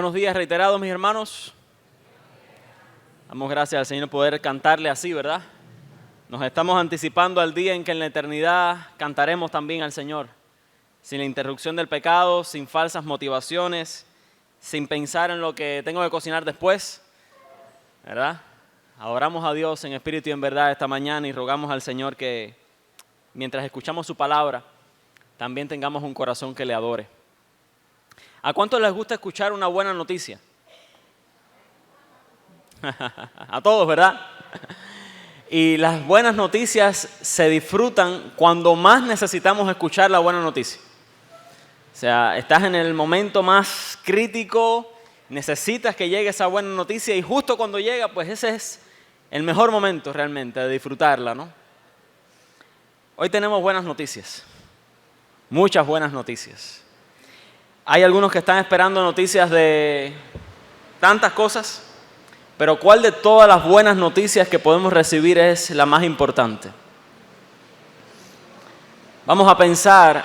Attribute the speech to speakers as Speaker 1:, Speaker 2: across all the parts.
Speaker 1: Buenos días reiterados, mis hermanos. Damos gracias al Señor por poder cantarle así, ¿verdad? Nos estamos anticipando al día en que en la eternidad cantaremos también al Señor, sin la interrupción del pecado, sin falsas motivaciones, sin pensar en lo que tengo que cocinar después, ¿verdad? Adoramos a Dios en espíritu y en verdad esta mañana y rogamos al Señor que mientras escuchamos su palabra, también tengamos un corazón que le adore. ¿A cuántos les gusta escuchar una buena noticia? A todos, ¿verdad? Y las buenas noticias se disfrutan cuando más necesitamos escuchar la buena noticia. O sea, estás en el momento más crítico, necesitas que llegue esa buena noticia y justo cuando llega, pues ese es el mejor momento realmente de disfrutarla, ¿no? Hoy tenemos buenas noticias, muchas buenas noticias. Hay algunos que están esperando noticias de tantas cosas, pero ¿cuál de todas las buenas noticias que podemos recibir es la más importante? Vamos a pensar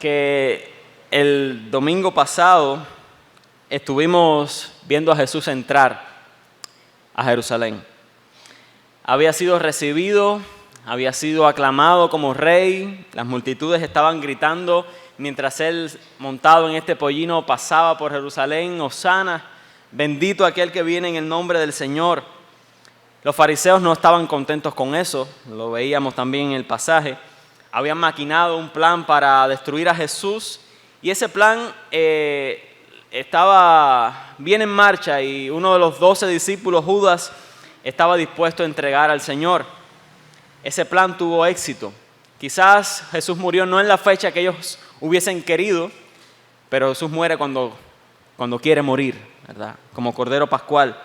Speaker 1: que el domingo pasado estuvimos viendo a Jesús entrar a Jerusalén. Había sido recibido, había sido aclamado como rey, las multitudes estaban gritando mientras él, montado en este pollino, pasaba por Jerusalén: Hosana, bendito aquel que viene en el nombre del Señor. Los fariseos no estaban contentos con eso, lo veíamos también en el pasaje. Habían maquinado un plan para destruir a Jesús y ese plan estaba bien en marcha y uno de los 12 discípulos, Judas, estaba dispuesto a entregar al Señor. Ese plan tuvo éxito. Quizás Jesús murió no en la fecha que ellos hubiesen querido, pero Jesús muere cuando quiere morir, ¿verdad? Como Cordero Pascual.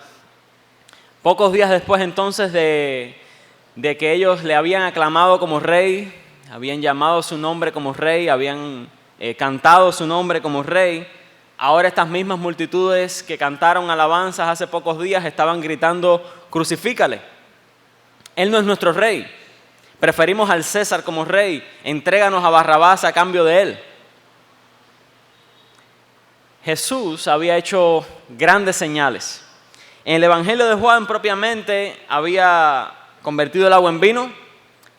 Speaker 1: Pocos días después entonces de que ellos le habían aclamado como rey, habían llamado su nombre como rey, habían cantado su nombre como rey, ahora estas mismas multitudes que cantaron alabanzas hace pocos días estaban gritando: crucifícale, Él no es nuestro rey. Preferimos al César como rey, entréganos a Barrabás a cambio de él. Jesús había hecho grandes señales. En el Evangelio de Juan propiamente había convertido el agua en vino,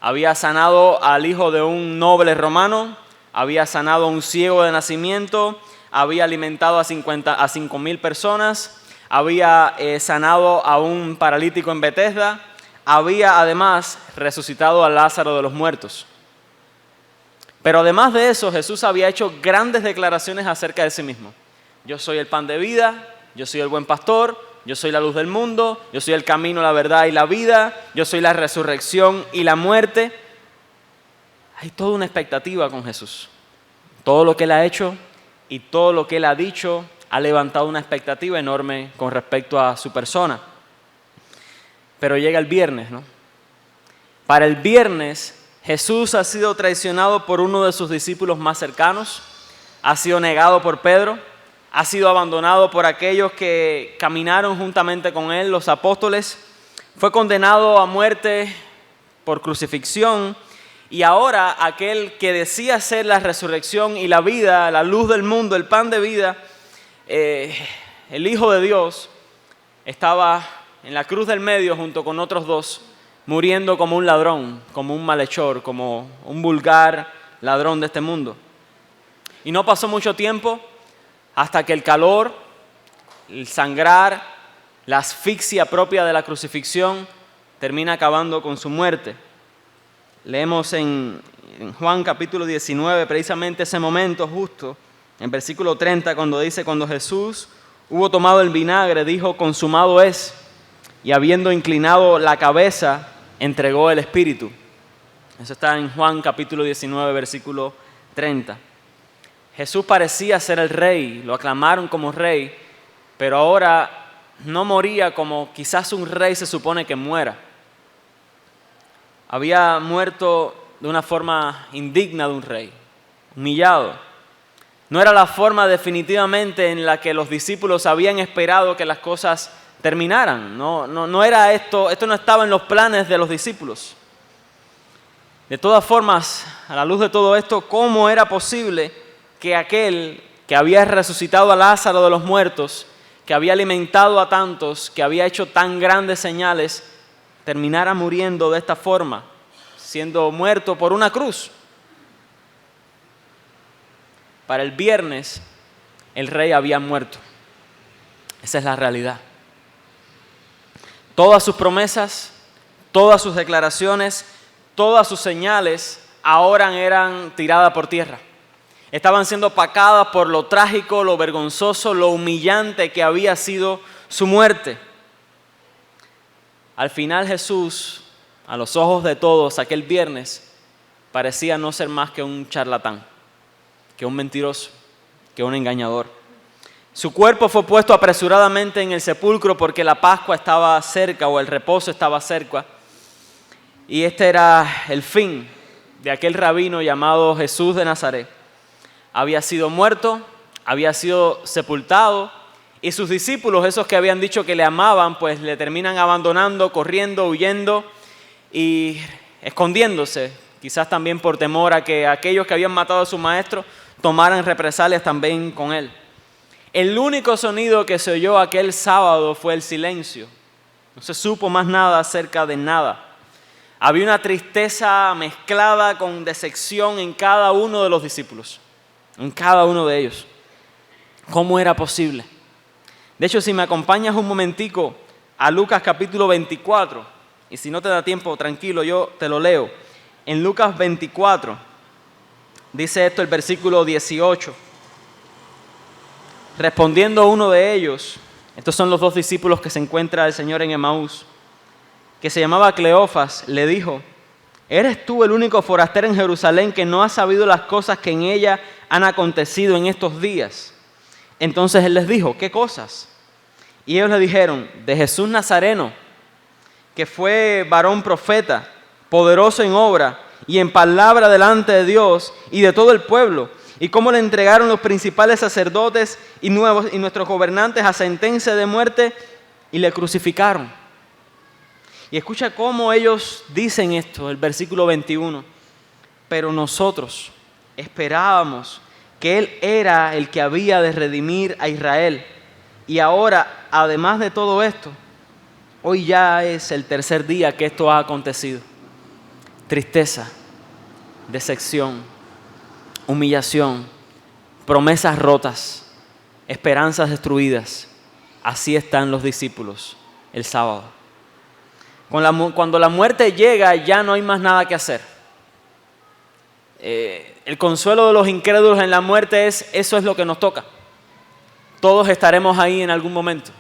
Speaker 1: había sanado al hijo de un noble romano, había sanado a un ciego de nacimiento, había alimentado a 5,000 personas, había sanado a un paralítico en Betesda, había además resucitado a Lázaro de los muertos. Pero además de eso, Jesús había hecho grandes declaraciones acerca de sí mismo. Yo soy el pan de vida, yo soy el buen pastor, yo soy la luz del mundo, yo soy el camino, la verdad y la vida, yo soy la resurrección y la muerte. Hay toda una expectativa con Jesús. Todo lo que Él ha hecho y todo lo que Él ha dicho ha levantado una expectativa enorme con respecto a su persona. Pero llega el viernes, ¿no? Para el viernes, Jesús ha sido traicionado por uno de sus discípulos más cercanos, ha sido negado por Pedro, ha sido abandonado por aquellos que caminaron juntamente con él, los apóstoles, fue condenado a muerte por crucifixión y ahora aquel que decía ser la resurrección y la vida, la luz del mundo, el pan de vida, el Hijo de Dios, estaba en la cruz del medio junto con otros dos, muriendo como un ladrón, como un malhechor, como un vulgar ladrón de este mundo. Y no pasó mucho tiempo hasta que el calor, el sangrar, la asfixia propia de la crucifixión termina acabando con su muerte. Leemos en Juan capítulo 19 precisamente ese momento justo, en versículo 30, cuando dice: cuando Jesús hubo tomado el vinagre, dijo: consumado es. Y habiendo inclinado la cabeza, entregó el espíritu. Eso está en Juan capítulo 19, versículo 30. Jesús parecía ser el rey, lo aclamaron como rey, pero ahora no moría como quizás un rey se supone que muera. Había muerto de una forma indigna de un rey, humillado. No era la forma definitivamente en la que los discípulos habían esperado que las cosas terminaran. No era esto no estaba en los planes de los discípulos. De todas formas, a la luz de todo esto, ¿cómo era posible que aquel que había resucitado a Lázaro de los muertos que había alimentado a tantos, que había hecho tan grandes señales, terminara muriendo de esta forma, siendo muerto por una cruz. Para el viernes, el rey había muerto. Esa es la realidad. Todas sus promesas, todas sus declaraciones, todas sus señales ahora eran tiradas por tierra. Estaban siendo opacadas por lo trágico, lo vergonzoso, lo humillante que había sido su muerte. Al final Jesús, a los ojos de todos, aquel viernes, parecía no ser más que un charlatán, que un mentiroso, que un engañador. Su cuerpo fue puesto apresuradamente en el sepulcro porque la Pascua estaba cerca o el reposo estaba cerca. Y este era el fin de aquel rabino llamado Jesús de Nazaret. Había sido muerto, había sido sepultado y sus discípulos, esos que habían dicho que le amaban, pues le terminan abandonando, corriendo, huyendo y escondiéndose. Quizás también por temor a que aquellos que habían matado a su maestro tomaran represalias también con él. El único sonido que se oyó aquel sábado fue el silencio. No se supo más nada acerca de nada. Había una tristeza mezclada con decepción en cada uno de los discípulos, en cada uno de ellos. ¿Cómo era posible? De hecho, si me acompañas un momentico a Lucas capítulo 24, y si no te da tiempo, tranquilo, yo te lo leo. En Lucas 24, dice esto el versículo 18. Respondiendo uno de ellos, estos son los dos discípulos que se encuentra el Señor en Emaús, que se llamaba Cleofas, le dijo: ¿eres tú el único forastero en Jerusalén que no ha sabido las cosas que en ella han acontecido en estos días? Entonces él les dijo: ¿qué cosas? Y ellos le dijeron: de Jesús Nazareno, que fue varón profeta, poderoso en obra y en palabra delante de Dios y de todo el pueblo, y cómo le entregaron los principales sacerdotes y nuestros gobernantes a sentencia de muerte y le crucificaron. Y escucha cómo ellos dicen esto, el versículo 21. Pero nosotros esperábamos que Él era el que había de redimir a Israel. Y ahora, además de todo esto, hoy ya es el tercer día que esto ha acontecido. Tristeza, decepción, humillación, promesas rotas, esperanzas destruidas. Así están los discípulos el sábado. Cuando la muerte llega, ya no hay más nada que hacer. El consuelo de los incrédulos en la muerte es: eso es lo que nos toca. Todos estaremos ahí en algún momento.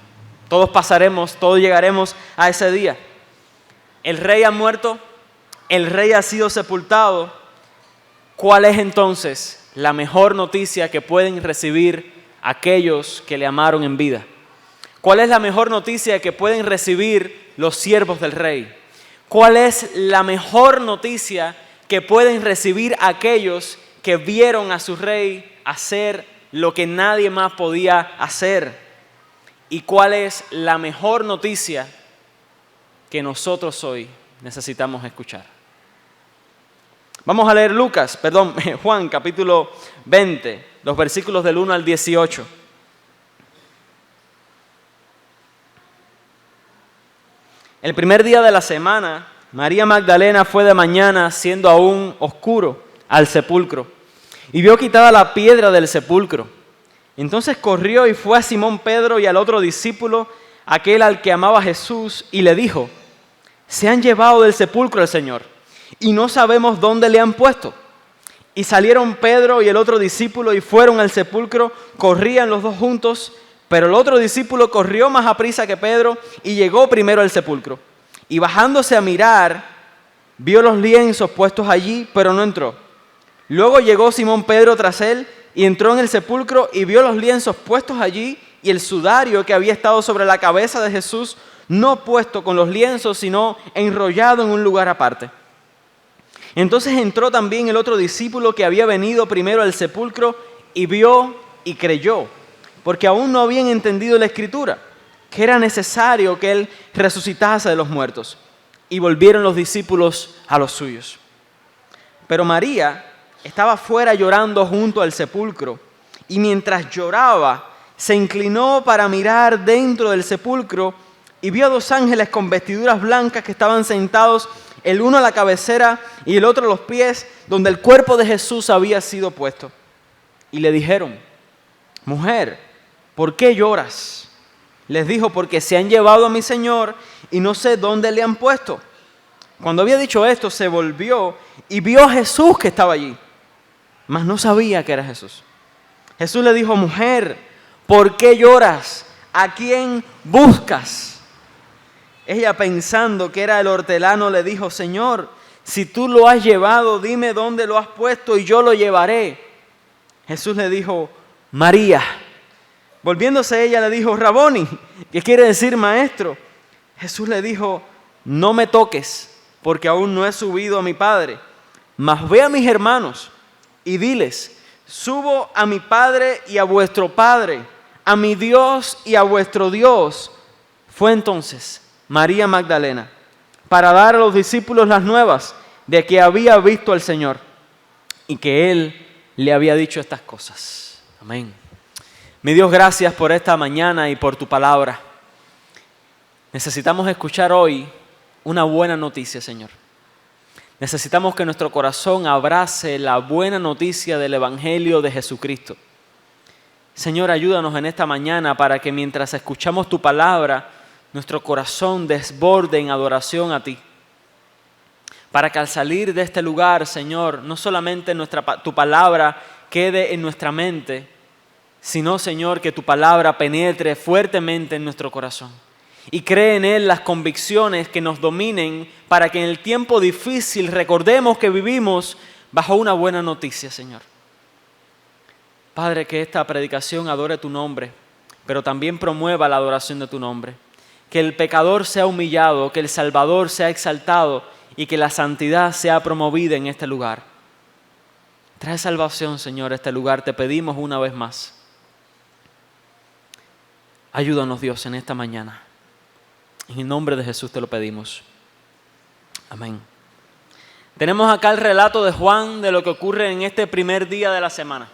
Speaker 1: Todos pasaremos, todos llegaremos a ese día. El rey ha muerto, el rey ha sido sepultado. ¿Cuál es entonces la mejor noticia que pueden recibir aquellos que le amaron en vida? ¿Cuál es la mejor noticia que pueden recibir los siervos del rey? ¿Cuál es la mejor noticia que pueden recibir aquellos que vieron a su rey hacer lo que nadie más podía hacer? ¿Y cuál es la mejor noticia que nosotros hoy necesitamos escuchar? Vamos a leer Juan capítulo 20, los versículos del 1 al 18. El primer día de la semana, María Magdalena fue de mañana, siendo aún oscuro, al sepulcro, y vio quitada la piedra del sepulcro. Entonces corrió y fue a Simón Pedro y al otro discípulo, aquel al que amaba Jesús, y le dijo: se han llevado del sepulcro al Señor, y no sabemos dónde le han puesto. Y salieron Pedro y el otro discípulo y fueron al sepulcro, corrían los dos juntos, pero el otro discípulo corrió más aprisa que Pedro y llegó primero al sepulcro. Y bajándose a mirar, vio los lienzos puestos allí, pero no entró. Luego llegó Simón Pedro tras él y entró en el sepulcro y vio los lienzos puestos allí y el sudario que había estado sobre la cabeza de Jesús, no puesto con los lienzos, sino enrollado en un lugar aparte. Entonces entró también el otro discípulo que había venido primero al sepulcro y vio y creyó, porque aún no habían entendido la Escritura, que era necesario que Él resucitase de los muertos. Y volvieron los discípulos a los suyos. Pero María estaba fuera llorando junto al sepulcro, y mientras lloraba, se inclinó para mirar dentro del sepulcro y vio a 2 ángeles con vestiduras blancas que estaban sentados, el uno a la cabecera y el otro a los pies, donde el cuerpo de Jesús había sido puesto. Y le dijeron: mujer, ¿por qué lloras? Les dijo: porque se han llevado a mi Señor y no sé dónde le han puesto. Cuando había dicho esto, se volvió y vio a Jesús que estaba allí, mas no sabía que era Jesús. Jesús le dijo: mujer, ¿por qué lloras? ¿A quién buscas? Ella, pensando que era el hortelano, le dijo: Señor, si tú lo has llevado, dime dónde lo has puesto y yo lo llevaré. Jesús le dijo: María. Volviéndose ella le dijo: Raboni, que quiere decir maestro. Jesús le dijo: no me toques, porque aún no he subido a mi Padre, mas ve a mis hermanos y diles: subo a mi Padre y a vuestro Padre, a mi Dios y a vuestro Dios. Fue entonces María Magdalena para dar a los discípulos las nuevas de que había visto al Señor y que Él le había dicho estas cosas. Amén. Mi Dios, gracias por esta mañana y por tu palabra. Necesitamos escuchar hoy una buena noticia, Señor. Necesitamos que nuestro corazón abrace la buena noticia del Evangelio de Jesucristo. Señor, ayúdanos en esta mañana para que mientras escuchamos tu palabra, nuestro corazón desborde en adoración a ti. Para que al salir de este lugar, Señor, no solamente tu palabra quede en nuestra mente, sino, Señor, que tu palabra penetre fuertemente en nuestro corazón y cree en él las convicciones que nos dominen para que en el tiempo difícil recordemos que vivimos bajo una buena noticia, Señor. Padre, que esta predicación adore tu nombre, pero también promueva la adoración de tu nombre. Que el pecador sea humillado, que el Salvador sea exaltado y que la santidad sea promovida en este lugar. Trae salvación, Señor, a este lugar, te pedimos una vez más. Ayúdanos, Dios, en esta mañana. En el nombre de Jesús te lo pedimos. Amén. Tenemos acá el relato de Juan de lo que ocurre en este primer día de la semana.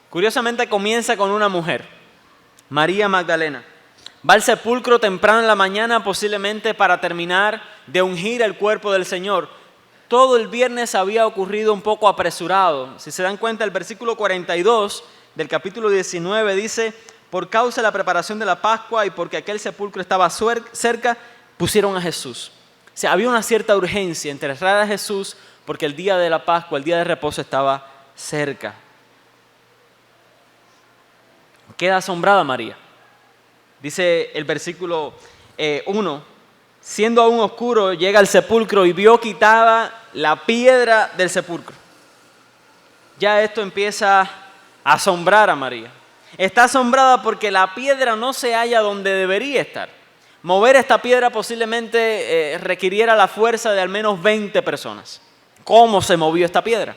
Speaker 1: Curiosamente comienza con una mujer, María Magdalena. Va al sepulcro temprano en la mañana, posiblemente para terminar de ungir el cuerpo del Señor. Todo el viernes había ocurrido un poco apresurado. Si se dan cuenta, el versículo 42 del capítulo 19 dice: por causa de la preparación de la Pascua y porque aquel sepulcro estaba cerca, pusieron a Jesús. O sea, había una cierta urgencia en enterrar a Jesús porque el día de la Pascua, el día de reposo, estaba cerca. Queda asombrada María. Dice el versículo 1, siendo aún oscuro, llega al sepulcro y vio quitada la piedra del sepulcro. Ya esto empieza a asombrar a María. Está asombrada porque la piedra no se halla donde debería estar. Mover esta piedra posiblemente requiriera la fuerza de al menos 20 personas. ¿Cómo se movió esta piedra?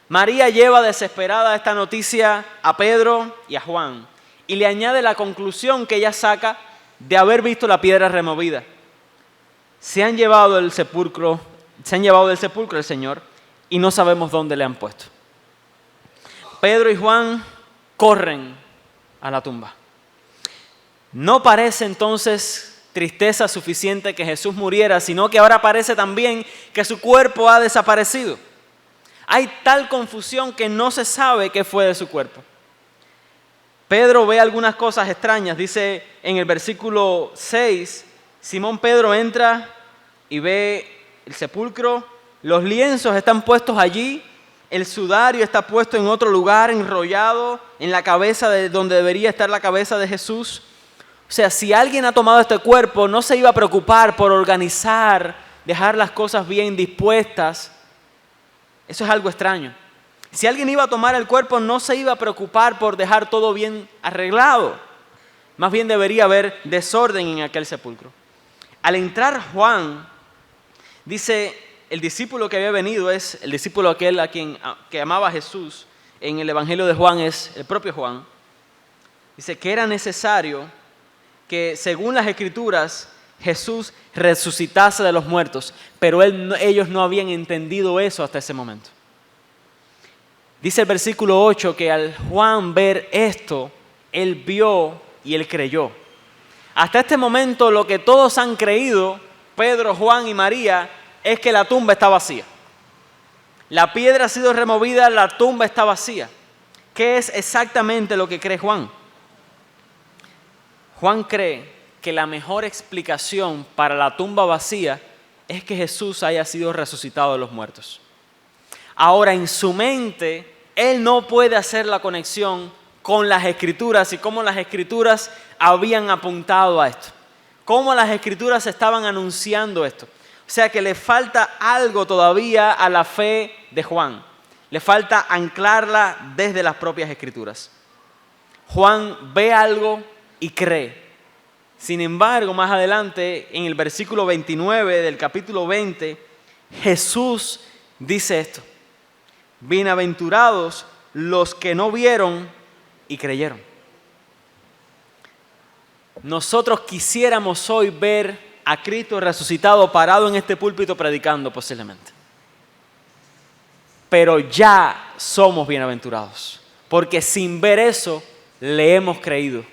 Speaker 1: María lleva desesperada esta noticia a Pedro y a Juan y le añade la conclusión que ella saca de haber visto la piedra removida. Se han llevado del sepulcro el Señor y no sabemos dónde le han puesto. Pedro y Juan corren a la tumba. No parece entonces tristeza suficiente que Jesús muriera, sino que ahora parece también que su cuerpo ha desaparecido. Hay tal confusión que no se sabe qué fue de su cuerpo. Pedro ve algunas cosas extrañas. Dice en el versículo 6, Simón Pedro entra y ve el sepulcro, los lienzos están puestos allí, el sudario está puesto en otro lugar, enrollado en la cabeza de donde debería estar la cabeza de Jesús. O sea, si alguien ha tomado este cuerpo, no se iba a preocupar por organizar, dejar las cosas bien dispuestas. Eso es algo extraño. Si alguien iba a tomar el cuerpo, no se iba a preocupar por dejar todo bien arreglado. Más bien debería haber desorden en aquel sepulcro. Al entrar Juan, dice el discípulo que había venido, es el discípulo aquel que amaba a Jesús, en el Evangelio de Juan es el propio Juan. Dice que era necesario que, según las Escrituras, Jesús resucitase de los muertos, pero ellos no habían entendido eso hasta ese momento. Dice el versículo 8 que al Juan ver esto, Él vio y él creyó. Hasta este momento lo que todos han creído, Pedro, Juan y María, es que la tumba está vacía. La piedra ha sido removida, la tumba está vacía. ¿Qué es exactamente lo que cree Juan? Juan cree que la mejor explicación para la tumba vacía es que Jesús haya sido resucitado de los muertos. Ahora, en su mente, él no puede hacer la conexión con las Escrituras y cómo las Escrituras habían apuntado a esto. Cómo las Escrituras estaban anunciando esto. O sea que le falta algo todavía a la fe de Juan. Le falta anclarla desde las propias Escrituras. Juan ve algo y cree. Sin embargo, más adelante, en el versículo 29 del capítulo 20, Jesús dice esto: bienaventurados los que no vieron y creyeron. Nosotros quisiéramos hoy ver a Cristo resucitado parado en este púlpito predicando posiblemente. Pero ya somos bienaventurados, porque sin ver eso le hemos creído.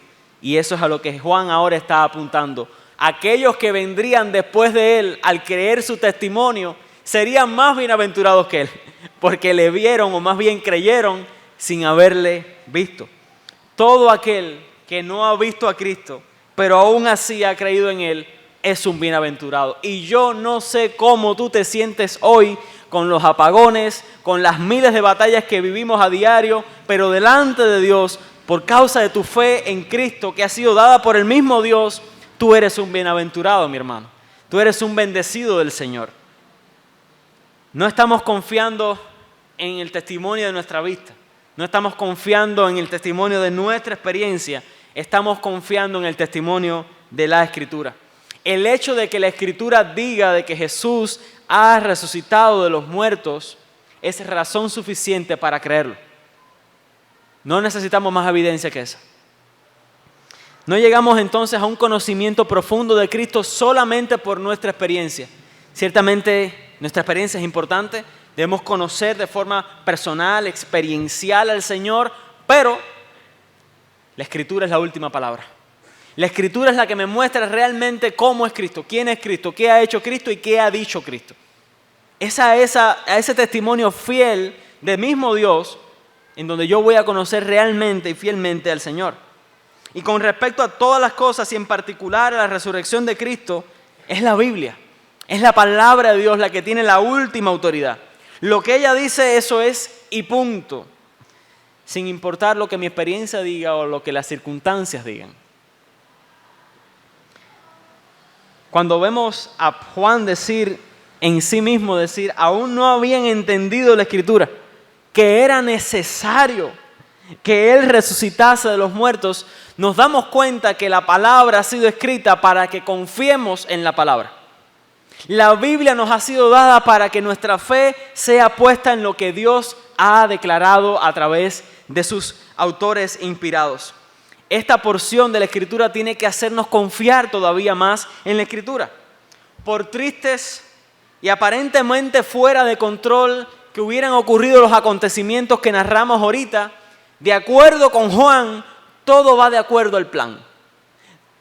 Speaker 1: Y eso es a lo que Juan ahora está apuntando. Aquellos que vendrían después de él al creer su testimonio serían más bienaventurados que él, porque le vieron o más bien creyeron sin haberle visto. Todo aquel que no ha visto a Cristo, pero aún así ha creído en él, es un bienaventurado. Y yo no sé cómo tú te sientes hoy con los apagones, con las miles de batallas que vivimos a diario, pero delante de Dios, por causa de tu fe en Cristo que ha sido dada por el mismo Dios, tú eres un bienaventurado, mi hermano. Tú eres un bendecido del Señor. No estamos confiando en el testimonio de nuestra vista. No estamos confiando en el testimonio de nuestra experiencia. Estamos confiando en el testimonio de la Escritura. El hecho de que la Escritura diga de que Jesús ha resucitado de los muertos es razón suficiente para creerlo. No necesitamos más evidencia que esa. No llegamos entonces a un conocimiento profundo de Cristo solamente por nuestra experiencia. Ciertamente nuestra experiencia es importante. Debemos conocer de forma personal, experiencial al Señor, pero la Escritura es la última palabra. La Escritura es la que me muestra realmente cómo es Cristo, quién es Cristo, qué ha hecho Cristo y qué ha dicho Cristo. Es a ese testimonio fiel del mismo Dios en donde yo voy a conocer realmente y fielmente al Señor. Y con respecto a todas las cosas y en particular a la resurrección de Cristo, es la Biblia. Es la palabra de Dios la que tiene la última autoridad. Lo que ella dice, eso es y punto. Sin importar lo que mi experiencia diga o lo que las circunstancias digan. Cuando vemos a Juan decir en sí mismo, aún no habían entendido la Escritura, que era necesario que Él resucitase de los muertos, nos damos cuenta que la palabra ha sido escrita para que confiemos en la palabra. La Biblia nos ha sido dada para que nuestra fe sea puesta en lo que Dios ha declarado a través de sus autores inspirados. Esta porción de la Escritura tiene que hacernos confiar todavía más en la Escritura. Por tristes y aparentemente fuera de control que hubieran ocurrido los acontecimientos que narramos ahorita, de acuerdo con Juan, todo va de acuerdo al plan.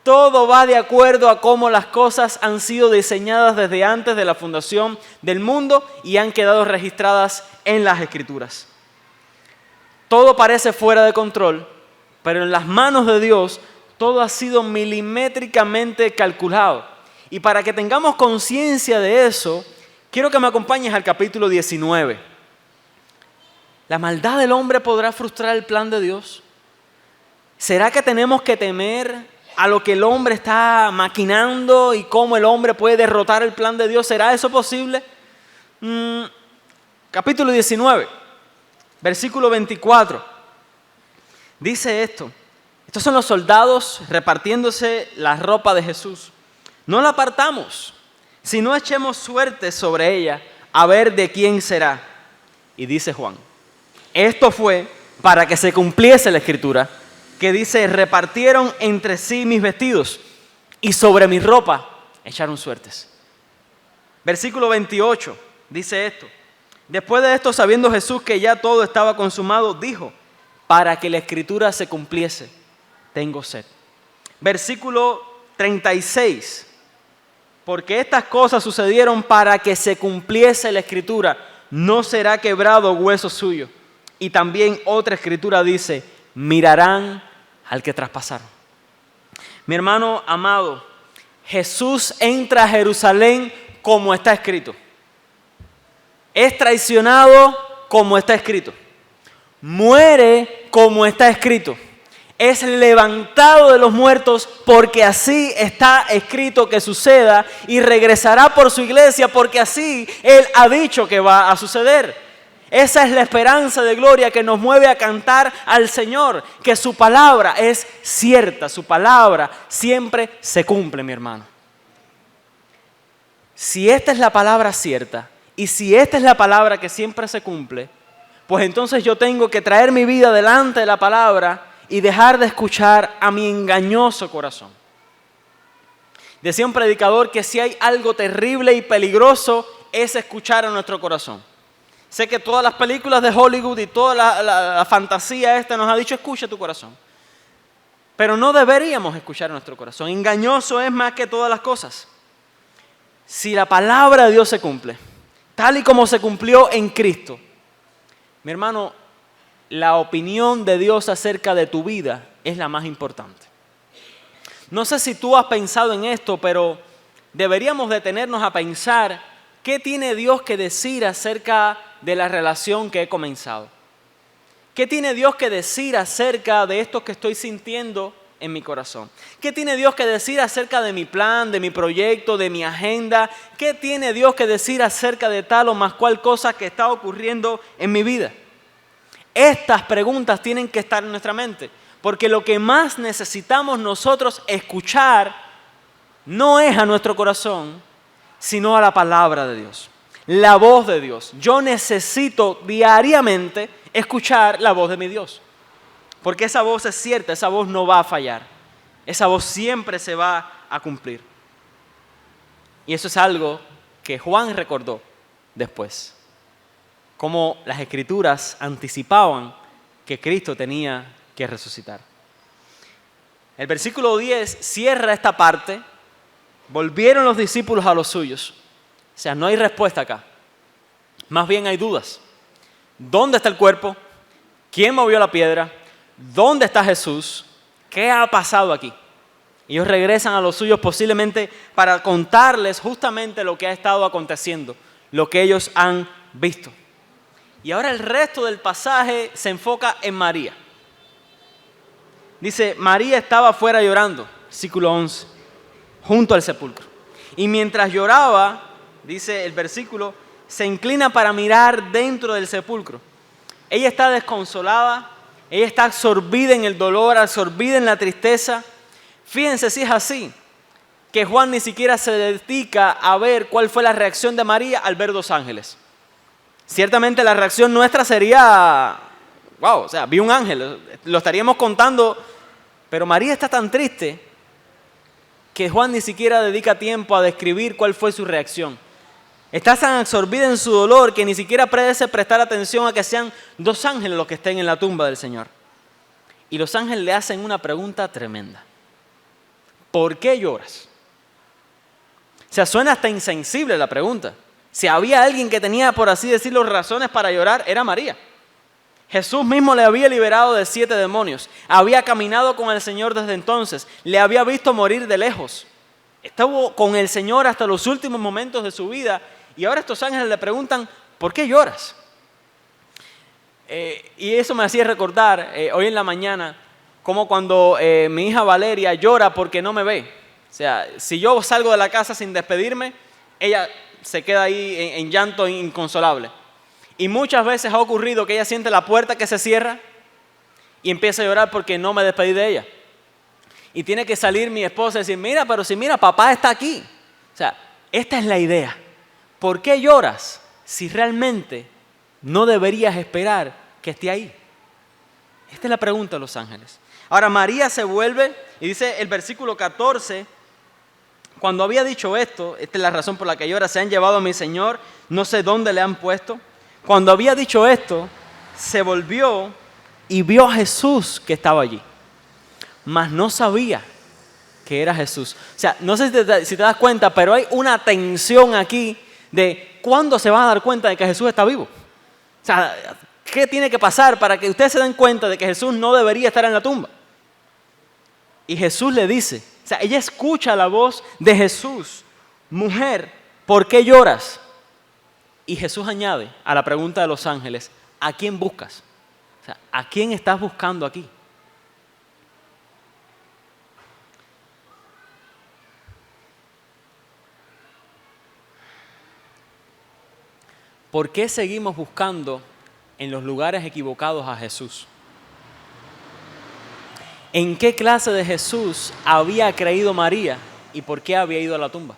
Speaker 1: Todo va de acuerdo a cómo las cosas han sido diseñadas desde antes de la fundación del mundo y han quedado registradas en las Escrituras. Todo parece fuera de control, pero en las manos de Dios todo ha sido milimétricamente calculado. Y para que tengamos conciencia de eso, quiero que me acompañes al capítulo 19. ¿La maldad del hombre podrá frustrar el plan de Dios? ¿Será que tenemos que temer a lo que el hombre está maquinando y cómo el hombre puede derrotar el plan de Dios? ¿Será eso posible? Capítulo 19, versículo 24. Dice esto. Estos son los soldados repartiéndose la ropa de Jesús. No la apartamos, sino echemos suerte sobre ella a ver de quién será. Y dice Juan, esto fue para que se cumpliese la Escritura, que dice, repartieron entre sí mis vestidos y sobre mi ropa echaron suertes. Versículo 28 dice esto. Después de esto, sabiendo Jesús que ya todo estaba consumado, dijo, para que la Escritura se cumpliese, tengo sed. Versículo 36. Porque estas cosas sucedieron para que se cumpliese la escritura. No será quebrado hueso suyo. Y también otra escritura dice, mirarán al que traspasaron. Mi hermano amado, Jesús entra a Jerusalén como está escrito. Es traicionado como está escrito. Muere como está escrito. Es levantado de los muertos porque así está escrito que suceda y regresará por su iglesia porque así Él ha dicho que va a suceder. Esa es la esperanza de gloria que nos mueve a cantar al Señor, que su palabra es cierta, su palabra siempre se cumple, mi hermano. Si esta es la palabra cierta y si esta es la palabra que siempre se cumple, pues entonces yo tengo que traer mi vida delante de la palabra y dejar de escuchar a mi engañoso corazón. Decía un predicador que si hay algo terrible y peligroso es escuchar a nuestro corazón. Sé que todas las películas de Hollywood y toda la fantasía esta nos ha dicho escucha tu corazón. Pero no deberíamos escuchar a nuestro corazón. Engañoso es más que todas las cosas. Si la palabra de Dios se cumple, tal y como se cumplió en Cristo, mi hermano, la opinión de Dios acerca de tu vida es la más importante. No sé si tú has pensado en esto, pero deberíamos detenernos a pensar qué tiene Dios que decir acerca de la relación que he comenzado. ¿Qué tiene Dios que decir acerca de esto que estoy sintiendo en mi corazón? ¿Qué tiene Dios que decir acerca de mi plan, de mi proyecto, de mi agenda? ¿Qué tiene Dios que decir acerca de tal o más cual cosa que está ocurriendo en mi vida? Estas preguntas tienen que estar en nuestra mente, porque lo que más necesitamos nosotros escuchar no es a nuestro corazón, sino a la palabra de Dios, la voz de Dios. Yo necesito diariamente escuchar la voz de mi Dios, porque esa voz es cierta, esa voz no va a fallar, esa voz siempre se va a cumplir. Y eso es algo que Juan recordó después. Como las Escrituras anticipaban que Cristo tenía que resucitar. El versículo 10 cierra esta parte. Volvieron los discípulos a los suyos. O sea, no hay respuesta acá. Más bien hay dudas. ¿Dónde está el cuerpo? ¿Quién movió la piedra? ¿Dónde está Jesús? ¿Qué ha pasado aquí? Ellos regresan a los suyos posiblemente para contarles justamente lo que ha estado aconteciendo, lo que ellos han visto. Y ahora el resto del pasaje se enfoca en María. Dice, María estaba afuera llorando, versículo 11, junto al sepulcro. Y mientras lloraba, dice el versículo, se inclina para mirar dentro del sepulcro. Ella está desconsolada, ella está absorbida en el dolor, absorbida en la tristeza. Fíjense si es así, que Juan ni siquiera se dedica a ver cuál fue la reacción de María al ver dos ángeles. Ciertamente la reacción nuestra sería, wow, o sea, vi un ángel, lo estaríamos contando, pero María está tan triste que Juan ni siquiera dedica tiempo a describir cuál fue su reacción. Está tan absorbida en su dolor que ni siquiera parece prestar atención a que sean dos ángeles los que estén en la tumba del Señor. Y los ángeles le hacen una pregunta tremenda. ¿Por qué lloras? O sea, suena hasta insensible la pregunta. Si había alguien que tenía, por así decirlo, razones para llorar, era María. Jesús mismo le había liberado de 7 demonios. Había caminado con el Señor desde entonces. Le había visto morir de lejos. Estuvo con el Señor hasta los últimos momentos de su vida. Y ahora estos ángeles le preguntan, ¿por qué lloras? Y eso me hacía recordar hoy en la mañana, como cuando mi hija Valeria llora porque no me ve. O sea, si yo salgo de la casa sin despedirme, ella se queda ahí en llanto inconsolable. Y muchas veces ha ocurrido que ella siente la puerta que se cierra y empieza a llorar porque no me despedí de ella. Y tiene que salir mi esposa y decir, mira, papá está aquí. O sea, esta es la idea. ¿Por qué lloras si realmente no deberías esperar que esté ahí? Esta es la pregunta de los ángeles. Ahora María se vuelve y dice el versículo 14, cuando había dicho esto, esta es la razón por la que llora, se han llevado a mi Señor, no sé dónde le han puesto. Cuando había dicho esto, se volvió y vio a Jesús que estaba allí, mas no sabía que era Jesús. O sea, no sé si te das cuenta, pero hay una tensión aquí de cuándo se van a dar cuenta de que Jesús está vivo. O sea, ¿qué tiene que pasar para que ustedes se den cuenta de que Jesús no debería estar en la tumba? Y Jesús le dice, o sea, ella escucha la voz de Jesús: mujer, ¿por qué lloras? Y Jesús añade a la pregunta de los ángeles: ¿a quién buscas? O sea, ¿a quién estás buscando aquí? ¿Por qué seguimos buscando en los lugares equivocados a Jesús? ¿En qué clase de Jesús había creído María y por qué había ido a la tumba?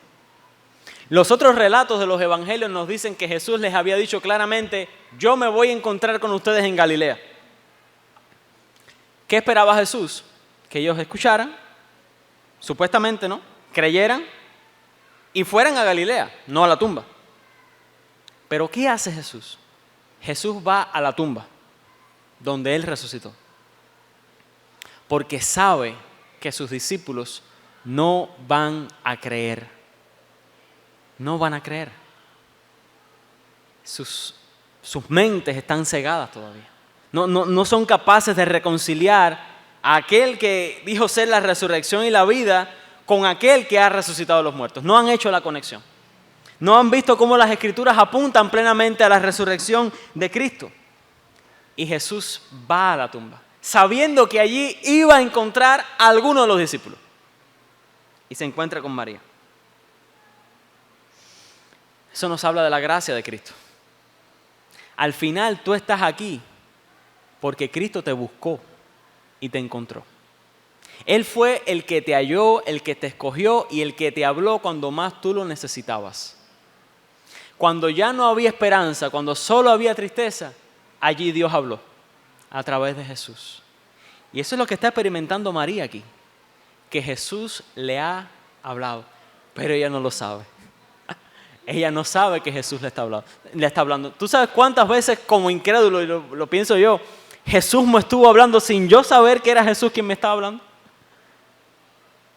Speaker 1: Los otros relatos de los evangelios nos dicen que Jesús les había dicho claramente: yo me voy a encontrar con ustedes en Galilea. ¿Qué esperaba Jesús? Que ellos escucharan, supuestamente, ¿no?, creyeran y fueran a Galilea, no a la tumba. Pero ¿qué hace Jesús? Jesús va a la tumba donde Él resucitó, porque sabe que sus discípulos no van a creer. No van a creer. Sus mentes están cegadas todavía. No son capaces de reconciliar a aquel que dijo ser la resurrección y la vida con aquel que ha resucitado a los muertos. No han hecho la conexión. No han visto cómo las Escrituras apuntan plenamente a la resurrección de Cristo. Y Jesús va a la tumba, sabiendo que allí iba a encontrar a alguno de los discípulos. Y se encuentra con María. Eso nos habla de la gracia de Cristo. Al final tú estás aquí porque Cristo te buscó y te encontró. Él fue el que te halló, el que te escogió y el que te habló cuando más tú lo necesitabas. Cuando ya no había esperanza, cuando solo había tristeza, allí Dios habló a través de Jesús. Y eso es lo que está experimentando María aquí, que Jesús le ha hablado, pero ella no lo sabe. Ella no sabe que Jesús le está hablando. ¿Tú sabes cuántas veces, como incrédulo, y lo pienso yo, Jesús me estuvo hablando sin yo saber que era Jesús quien me estaba hablando?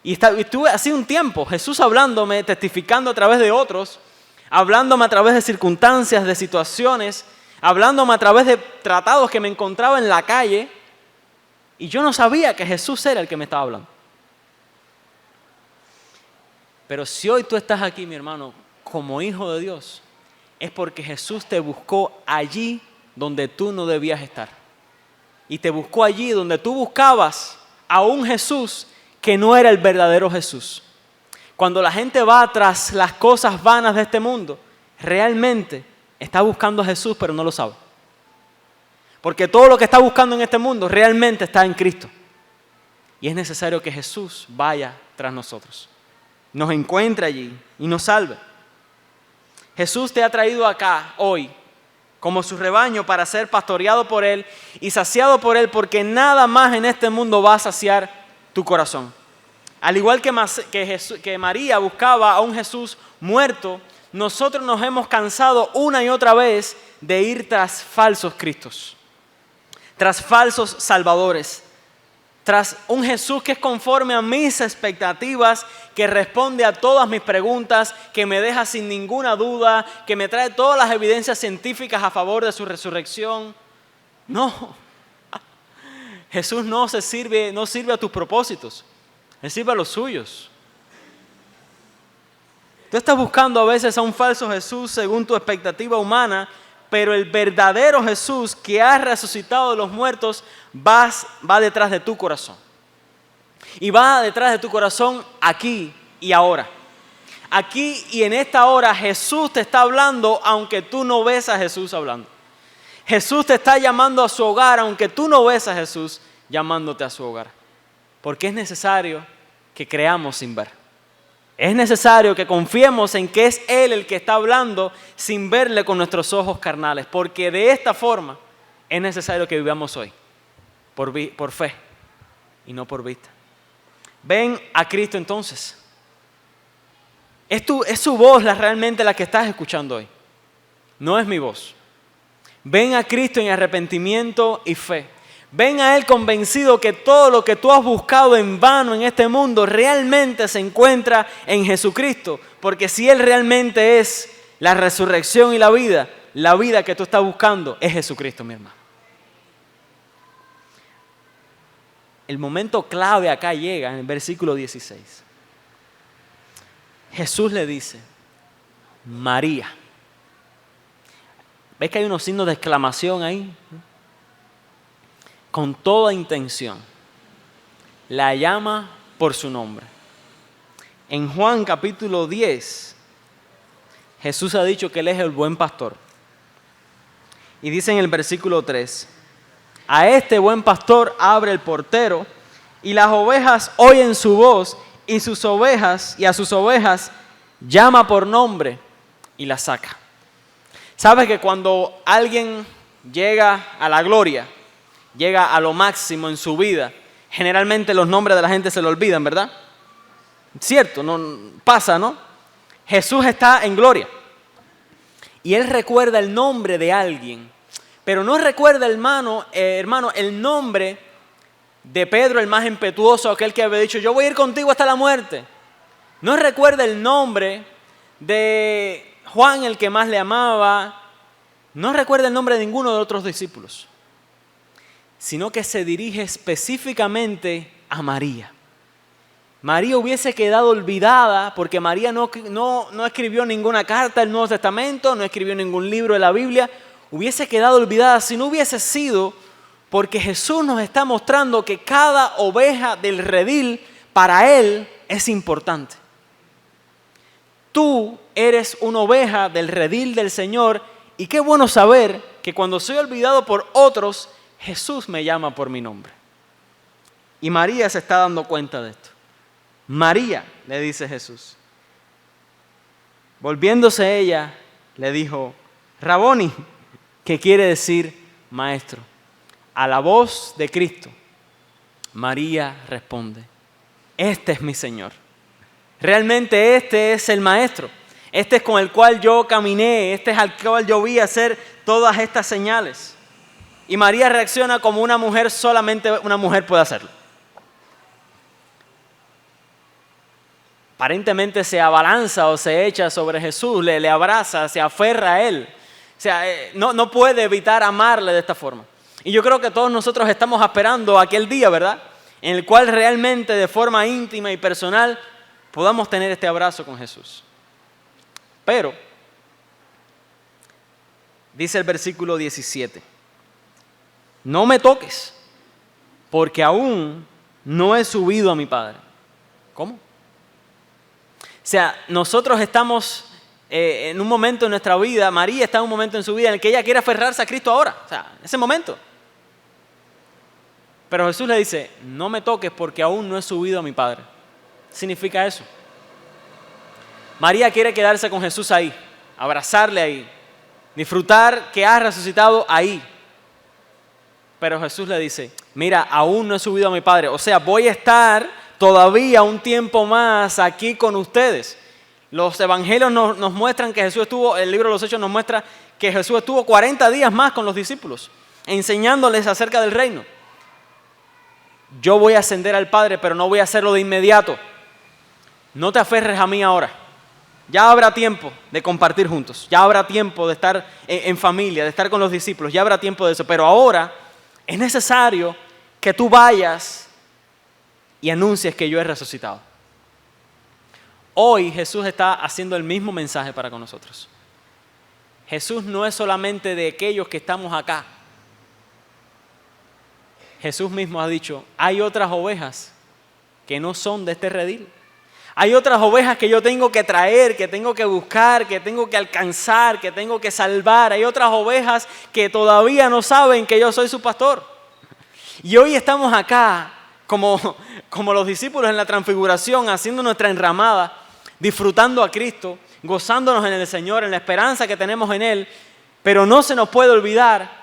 Speaker 1: Y estuve así un tiempo, Jesús hablándome, testificando a través de otros, hablándome a través de circunstancias, de situaciones, hablándome a través de tratados que me encontraba en la calle, y yo no sabía que Jesús era el que me estaba hablando. Pero si hoy tú estás aquí, mi hermano, como hijo de Dios, es porque Jesús te buscó allí donde tú no debías estar. Y te buscó allí donde tú buscabas a un Jesús que no era el verdadero Jesús. Cuando la gente va tras las cosas vanas de este mundo, realmente está buscando a Jesús, pero no lo sabe. Porque todo lo que está buscando en este mundo realmente está en Cristo. Y es necesario que Jesús vaya tras nosotros, nos encuentre allí y nos salve. Jesús te ha traído acá hoy como su rebaño para ser pastoreado por Él y saciado por Él, porque nada más en este mundo va a saciar tu corazón. Al igual que María buscaba a un Jesús muerto, nosotros nos hemos cansado una y otra vez de ir tras falsos cristos, tras falsos salvadores, tras un Jesús que es conforme a mis expectativas, que responde a todas mis preguntas, que me deja sin ninguna duda, que me trae todas las evidencias científicas a favor de su resurrección. No, Jesús no sirve a tus propósitos, Él sirve a los suyos. Tú estás buscando a veces a un falso Jesús según tu expectativa humana, pero el verdadero Jesús que ha resucitado de los muertos va detrás de tu corazón. Y va detrás de tu corazón aquí y ahora. Aquí y en esta hora Jesús te está hablando aunque tú no ves a Jesús hablando. Jesús te está llamando a su hogar aunque tú no ves a Jesús llamándote a su hogar. Porque es necesario que creamos sin ver. Es necesario que confiemos en que es Él el que está hablando sin verle con nuestros ojos carnales. Porque de esta forma es necesario que vivamos hoy. Por fe y no por vista. Ven a Cristo entonces. Es su voz realmente la que estás escuchando hoy. No es mi voz. Ven a Cristo en arrepentimiento y fe. Ven a Él convencido que todo lo que tú has buscado en vano en este mundo realmente se encuentra en Jesucristo. Porque si Él realmente es la resurrección y la vida que tú estás buscando es Jesucristo, mi hermano. El momento clave acá llega en el versículo 16. Jesús le dice, María. ¿Ves que hay unos signos de exclamación ahí? Con toda intención, la llama por su nombre. En Juan capítulo 10, Jesús ha dicho que Él es el buen pastor. Y dice en el versículo 3, a este buen pastor abre el portero y las ovejas oyen su voz y a sus ovejas llama por nombre y las saca. ¿Sabes que cuando alguien llega a la gloria, llega a lo máximo en su vida, generalmente los nombres de la gente se le olvidan, ¿verdad? Cierto, no pasa, ¿no? Jesús está en gloria y Él recuerda el nombre de alguien, pero no recuerda, hermano, el nombre de Pedro, el más impetuoso, aquel que había dicho, yo voy a ir contigo hasta la muerte. No recuerda el nombre de Juan, el que más le amaba. No recuerda el nombre de ninguno de los otros discípulos, sino que se dirige específicamente a María. María hubiese quedado olvidada porque María no escribió ninguna carta del Nuevo Testamento, no escribió ningún libro de la Biblia. Hubiese quedado olvidada si no hubiese sido porque Jesús nos está mostrando que cada oveja del redil para Él es importante. Tú eres una oveja del redil del Señor y qué bueno saber que cuando soy olvidado por otros, Jesús me llama por mi nombre. Y María se está dando cuenta de esto. María, le dice Jesús. Volviéndose ella, le dijo, Raboni, que quiere decir maestro. A la voz de Cristo, María responde, este es mi Señor. Realmente este es el maestro. Este es con el cual yo caminé, este es al cual yo vi hacer todas estas señales. Y María reacciona como una mujer, solamente una mujer puede hacerlo. Aparentemente se abalanza o se echa sobre Jesús, le abraza, se aferra a Él. O sea, no puede evitar amarle de esta forma. Y yo creo que todos nosotros estamos esperando aquel día, ¿verdad? En el cual realmente de forma íntima y personal podamos tener este abrazo con Jesús. Pero, dice el versículo 17, no me toques, porque aún no he subido a mi Padre. ¿Cómo? O sea, nosotros estamos en un momento en nuestra vida, María está en un momento en su vida en el que ella quiere aferrarse a Cristo ahora, o sea, en ese momento. Pero Jesús le dice, no me toques porque aún no he subido a mi Padre. ¿Qué significa eso? María quiere quedarse con Jesús ahí, abrazarle ahí, disfrutar que ha resucitado ahí. Pero Jesús le dice, mira, aún no he subido a mi Padre, o sea, voy a estar todavía un tiempo más aquí con ustedes. Los evangelios nos muestran que Jesús estuvo, el libro de los Hechos nos muestra que Jesús estuvo 40 días más con los discípulos, enseñándoles acerca del reino. Yo voy a ascender al Padre, pero no voy a hacerlo de inmediato. No te aferres a mí ahora. Ya habrá tiempo de compartir juntos, ya habrá tiempo de estar en familia, de estar con los discípulos, ya habrá tiempo de eso. Pero ahora es necesario que tú vayas y anuncies que yo he resucitado. Hoy Jesús está haciendo el mismo mensaje para con nosotros. Jesús no es solamente de aquellos que estamos acá. Jesús mismo ha dicho, hay otras ovejas que no son de este redil. Hay otras ovejas que yo tengo que traer, que tengo que buscar, que tengo que alcanzar, que tengo que salvar. Hay otras ovejas que todavía no saben que yo soy su pastor. Y hoy estamos acá como los discípulos en la transfiguración, haciendo nuestra enramada, disfrutando a Cristo, gozándonos en el Señor, en la esperanza que tenemos en Él. Pero no se nos puede olvidar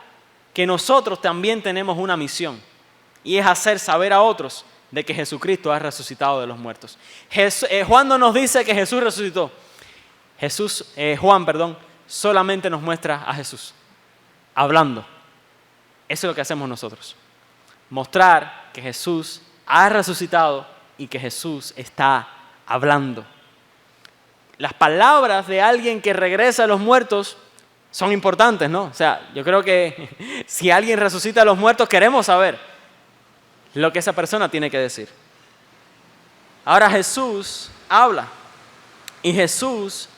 Speaker 1: que nosotros también tenemos una misión. Y es hacer saber a otros de que Jesucristo ha resucitado de los muertos. Juan no nos dice que Jesús resucitó. Juan solamente nos muestra a Jesús hablando. Eso es lo que hacemos nosotros. mostrar que Jesús ha resucitado y que Jesús está hablando. Las palabras de alguien que regresa a los muertos son importantes, ¿no? O sea, yo creo que si alguien resucita a los muertos, queremos saber lo que esa persona tiene que decir. Ahora Jesús habla y Jesús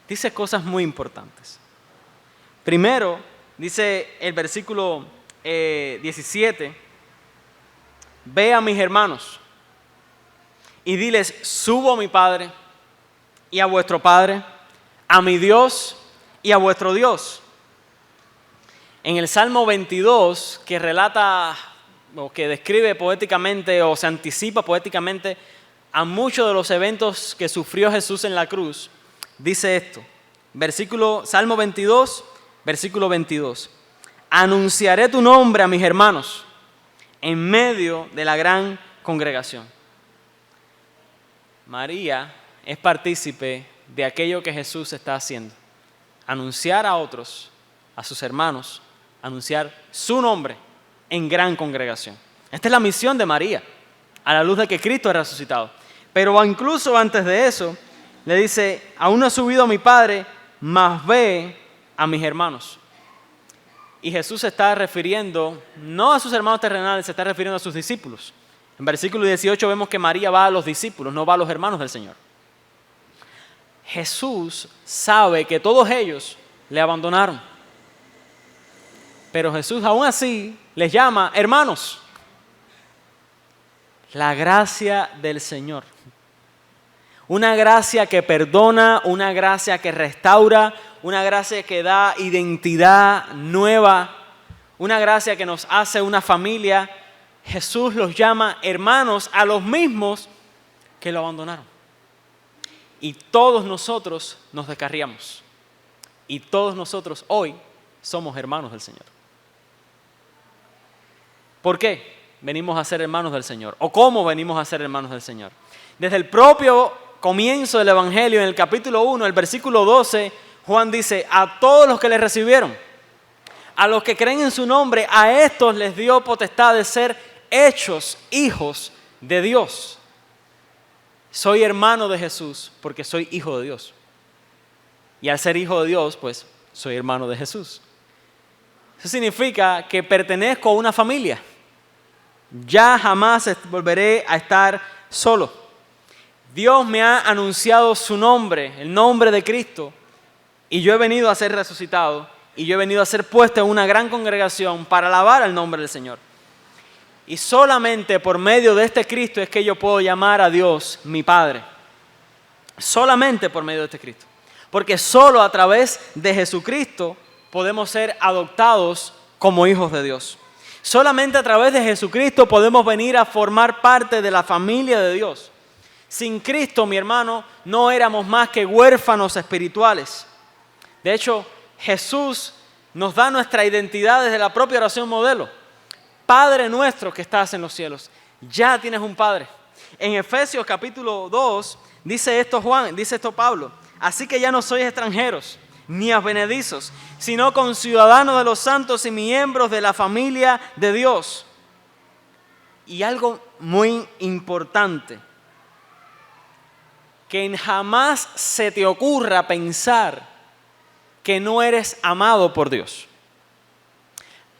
Speaker 1: dice cosas muy importantes. Primero, dice el versículo 17, ve a mis hermanos y diles, subo a mi Padre y a vuestro Padre, a mi Dios y a vuestro Dios. En el Salmo 22, que relata o que describe poéticamente o se anticipa poéticamente a muchos de los eventos que sufrió Jesús en la cruz, dice esto, Salmo 22, versículo 22. Anunciaré tu nombre a mis hermanos en medio de la gran congregación. María es partícipe de aquello que Jesús está haciendo. Anunciar a otros, a sus hermanos, anunciar su nombre en gran congregación. Esta es la misión de María, a la luz de que Cristo es resucitado. Pero incluso antes de eso, le dice, aún no he subido a mi Padre, mas ve a mis hermanos. Y Jesús se está refiriendo, no a sus hermanos terrenales, se está refiriendo a sus discípulos. En versículo 18 vemos que María va a los discípulos, no va a los hermanos del Señor. Jesús sabe que todos ellos le abandonaron. Pero Jesús aún así les llama hermanos. La gracia del Señor. Una gracia que perdona, una gracia que restaura, una gracia que da identidad nueva, una gracia que nos hace una familia. Jesús los llama hermanos a los mismos que lo abandonaron. Y todos nosotros nos descarriamos. Y todos nosotros hoy somos hermanos del Señor. ¿Por qué venimos a ser hermanos del Señor? ¿O cómo venimos a ser hermanos del Señor? Desde el propio comienzo del Evangelio, en el capítulo 1, el versículo 12, Juan dice, a todos los que le recibieron, a los que creen en su nombre, a estos les dio potestad de ser hechos hijos de Dios. Soy hermano de Jesús porque soy hijo de Dios. Y al ser hijo de Dios, pues soy hermano de Jesús. Eso significa que pertenezco a una familia. Ya jamás volveré a estar solo. Dios me ha anunciado su nombre, el nombre de Cristo, y yo he venido a ser resucitado, y yo he venido a ser puesto en una gran congregación para alabar el nombre del Señor. Y solamente por medio de este Cristo es que yo puedo llamar a Dios mi Padre. Solamente por medio de este Cristo. Porque solo a través de Jesucristo podemos ser adoptados como hijos de Dios. Solamente a través de Jesucristo podemos venir a formar parte de la familia de Dios. Sin Cristo, mi hermano, no éramos más que huérfanos espirituales. De hecho, Jesús nos da nuestra identidad desde la propia oración modelo. Padre nuestro que estás en los cielos, ya tienes un Padre. En Efesios capítulo 2 dice esto Pablo, así que ya no sois extranjeros ni advenedizos, sino conciudadanos de los santos y miembros de la familia de Dios. Y algo muy importante, que jamás se te ocurra pensar que no eres amado por Dios.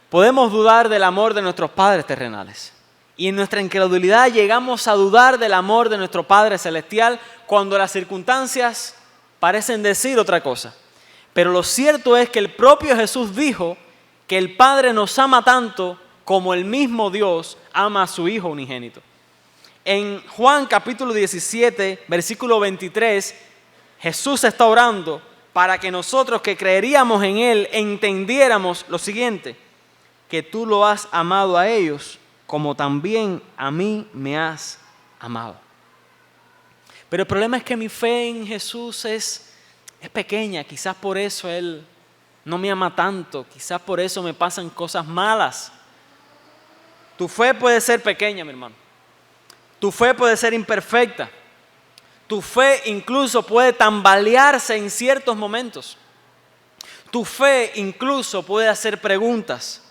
Speaker 1: Podemos dudar del amor de nuestros padres terrenales. Y en nuestra incredulidad llegamos a dudar del amor de nuestro Padre Celestial cuando las circunstancias parecen decir otra cosa. Pero lo cierto es que el propio Jesús dijo que el Padre nos ama tanto como el mismo Dios ama a su Hijo unigénito. En Juan capítulo 17, versículo 23, Jesús está orando para que nosotros que creeríamos en Él entendiéramos lo siguiente, que tú lo has amado a ellos como también a mí me has amado. Pero el problema es que mi fe en Jesús es pequeña, quizás por eso Él no me ama tanto, quizás por eso me pasan cosas malas. Tu fe puede ser pequeña, mi hermano. Tu fe puede ser imperfecta. Tu fe incluso puede tambalearse en ciertos momentos. Tu fe incluso puede hacer preguntas.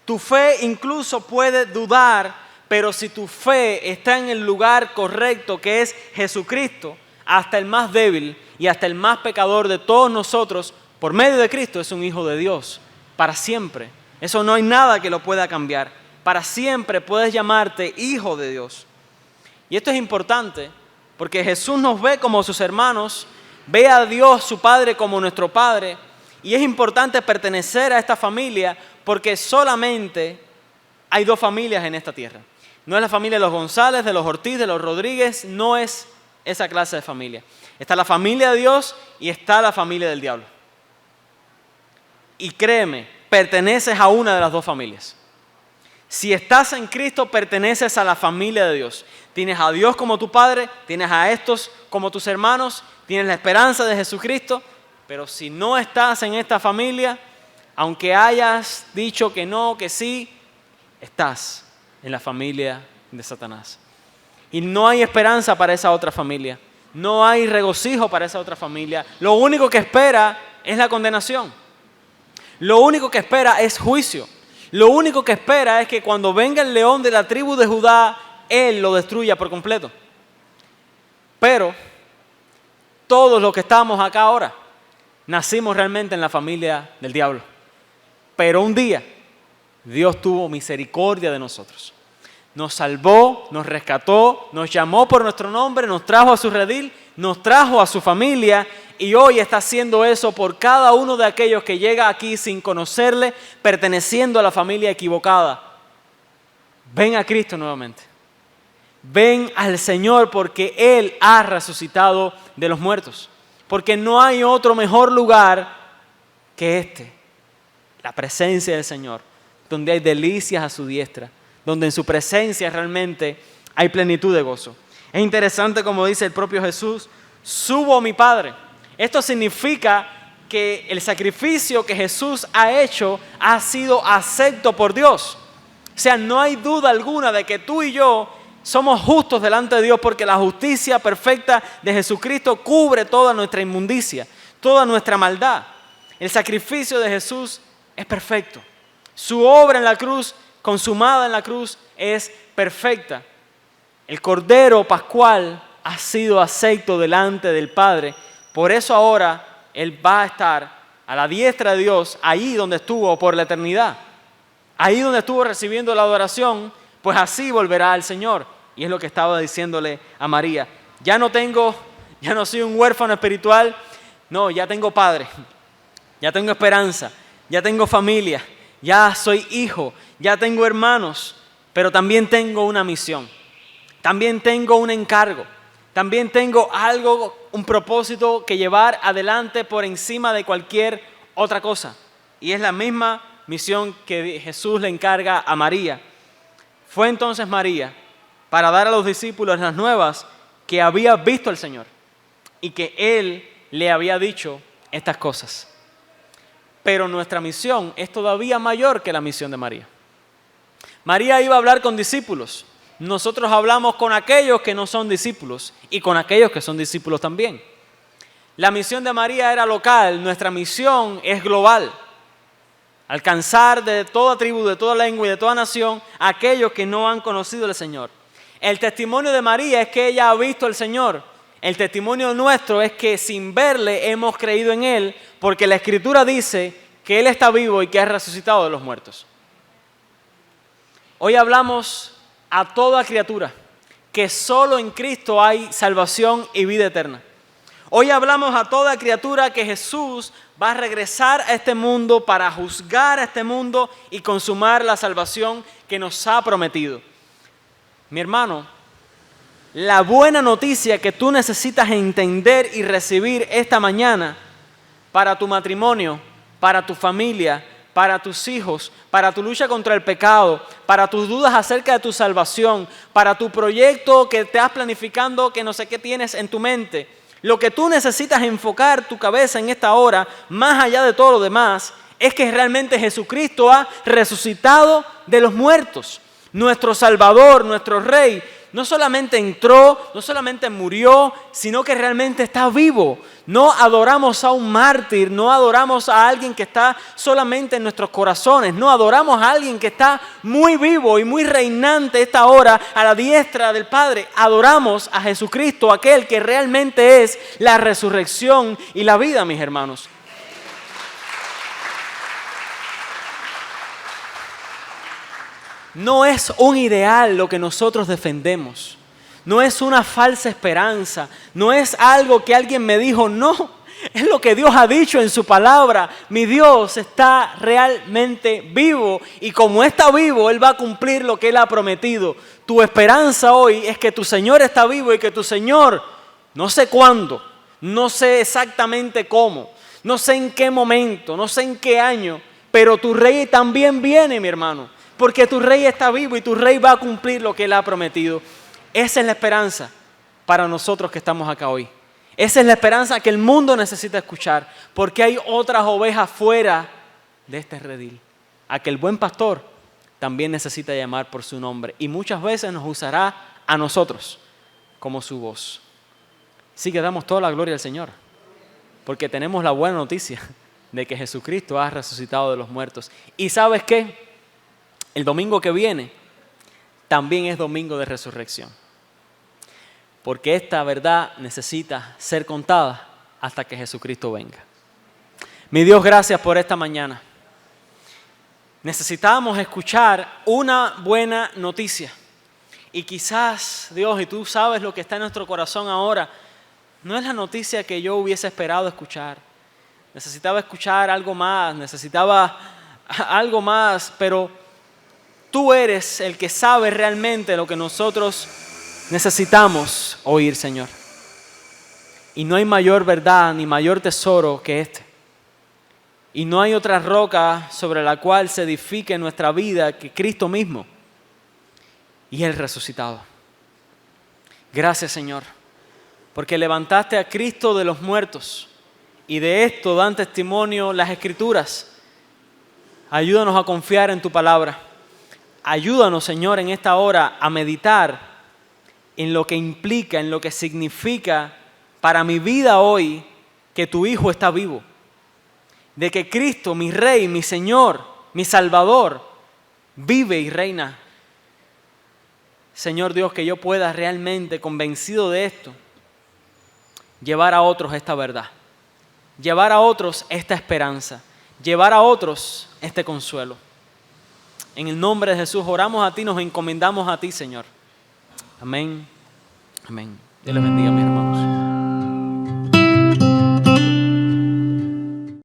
Speaker 1: Tu fe incluso puede dudar, pero si tu fe está en el lugar correcto, que es Jesucristo, hasta el más débil y hasta el más pecador de todos nosotros, por medio de Cristo, es un hijo de Dios, para siempre. Eso no hay nada que lo pueda cambiar. Para siempre puedes llamarte hijo de Dios. Y esto es importante, porque Jesús nos ve como sus hermanos, ve a Dios, su Padre, como nuestro Padre, y es importante pertenecer a esta familia, porque solamente hay dos familias en esta tierra. No es la familia de los González, de los Ortiz, de los Rodríguez, no es esa clase de familia. Está la familia de Dios y está la familia del diablo. Y créeme, perteneces a una de las dos familias. Si estás en Cristo, perteneces a la familia de Dios. Tienes a Dios como tu Padre, tienes a estos como tus hermanos, tienes la esperanza de Jesucristo, pero si no estás en esta familia, aunque hayas dicho que no, que sí, estás en la familia de Satanás. Y no hay esperanza para esa otra familia. No hay regocijo para esa otra familia. Lo único que espera es la condenación. Lo único que espera es juicio. Lo único que espera es que cuando venga el león de la tribu de Judá, él lo destruya por completo. Pero todos los que estamos acá ahora nacimos realmente en la familia del diablo. Pero un día Dios tuvo misericordia de nosotros. Nos salvó, nos rescató, nos llamó por nuestro nombre, nos trajo a su redil, nos trajo a su familia y hoy está haciendo eso por cada uno de aquellos que llega aquí sin conocerle, perteneciendo a la familia equivocada. Ven a Cristo nuevamente. Ven al Señor porque Él ha resucitado de los muertos. Porque no hay otro mejor lugar que este. La presencia del Señor, donde hay delicias a su diestra, donde en su presencia realmente hay plenitud de gozo. Es interesante como dice el propio Jesús, subo a mi Padre. Esto significa que el sacrificio que Jesús ha hecho ha sido acepto por Dios. O sea, no hay duda alguna de que tú y yo somos justos delante de Dios porque la justicia perfecta de Jesucristo cubre toda nuestra inmundicia, toda nuestra maldad. El sacrificio de Jesús es perfecto. Su obra en la cruz, consumada en la cruz, es perfecta. El Cordero Pascual ha sido acepto delante del Padre. Por eso ahora Él va a estar a la diestra de Dios, ahí donde estuvo por la eternidad. Ahí donde estuvo recibiendo la adoración, pues así volverá al Señor. Y es lo que estaba diciéndole a María. Ya no soy un huérfano espiritual, no, ya tengo Padre, ya tengo esperanza, ya tengo familia, ya soy hijo, ya tengo hermanos, pero también tengo una misión, también tengo un encargo, también tengo algo, un propósito que llevar adelante por encima de cualquier otra cosa. Y es la misma misión que Jesús le encarga a María. Fue entonces María para dar a los discípulos las nuevas que había visto al Señor y que Él le había dicho estas cosas. Pero nuestra misión es todavía mayor que la misión de María. María iba a hablar con discípulos. Nosotros hablamos con aquellos que no son discípulos y con aquellos que son discípulos también. La misión de María era local, nuestra misión es global. Alcanzar de toda tribu, de toda lengua y de toda nación a aquellos que no han conocido al Señor. El testimonio de María es que ella ha visto al Señor. El testimonio nuestro es que sin verle hemos creído en Él, porque la Escritura dice que Él está vivo y que ha resucitado de los muertos. Hoy hablamos a toda criatura que solo en Cristo hay salvación y vida eterna. Hoy hablamos a toda criatura que Jesús va a regresar a este mundo para juzgar a este mundo y consumar la salvación que nos ha prometido. Mi hermano, la buena noticia que tú necesitas entender y recibir esta mañana para tu matrimonio, para tu familia, para tus hijos, para tu lucha contra el pecado, para tus dudas acerca de tu salvación, para tu proyecto que estás planificando que no sé qué tienes en tu mente. Lo que tú necesitas enfocar tu cabeza en esta hora, más allá de todo lo demás, es que realmente Jesucristo ha resucitado de los muertos. Nuestro Salvador, nuestro Rey, no solamente entró, no solamente murió, sino que realmente está vivo. No adoramos a un mártir, no adoramos a alguien que está solamente en nuestros corazones, no adoramos a alguien que está muy vivo y muy reinante esta hora a la diestra del Padre. Adoramos a Jesucristo, aquel que realmente es la resurrección y la vida, mis hermanos. No es un ideal lo que nosotros defendemos, no es una falsa esperanza, no es algo que alguien me dijo, no, es lo que Dios ha dicho en su palabra. Mi Dios está realmente vivo y como está vivo, Él va a cumplir lo que Él ha prometido. Tu esperanza hoy es que tu Señor está vivo y que tu Señor, no sé cuándo, no sé exactamente cómo, no sé en qué momento, no sé en qué año, pero tu Rey también viene, mi hermano. Porque tu Rey está vivo y tu Rey va a cumplir lo que Él ha prometido. Esa es la esperanza para nosotros que estamos acá hoy. Esa es la esperanza que el mundo necesita escuchar. Porque hay otras ovejas fuera de este redil. A que el buen pastor también necesita llamar por su nombre. Y muchas veces nos usará a nosotros como su voz. Así que damos toda la gloria al Señor. Porque tenemos la buena noticia de que Jesucristo ha resucitado de los muertos. ¿Y sabes qué? El domingo que viene también es domingo de resurrección. Porque esta verdad necesita ser contada hasta que Jesucristo venga. Mi Dios, gracias por esta mañana. Necesitábamos escuchar una buena noticia. Y quizás, Dios, y tú sabes lo que está en nuestro corazón ahora, no es la noticia que yo hubiese esperado escuchar. Necesitaba escuchar algo más, pero Tú eres el que sabe realmente lo que nosotros necesitamos oír, Señor. Y no hay mayor verdad ni mayor tesoro que este. Y no hay otra roca sobre la cual se edifique nuestra vida que Cristo mismo y el resucitado. Gracias, Señor, porque levantaste a Cristo de los muertos y de esto dan testimonio las Escrituras. Ayúdanos a confiar en tu palabra. Ayúdanos, Señor, en esta hora a meditar en lo que implica, en lo que significa para mi vida hoy que tu Hijo está vivo. De que Cristo, mi Rey, mi Señor, mi Salvador, vive y reina. Señor Dios, que yo pueda realmente, convencido de esto, llevar a otros esta verdad. Llevar a otros esta esperanza. Llevar a otros este consuelo. En el nombre de Jesús oramos a ti, nos encomendamos a ti, Señor. Amén. Amén. Dios les bendiga, mis hermanos.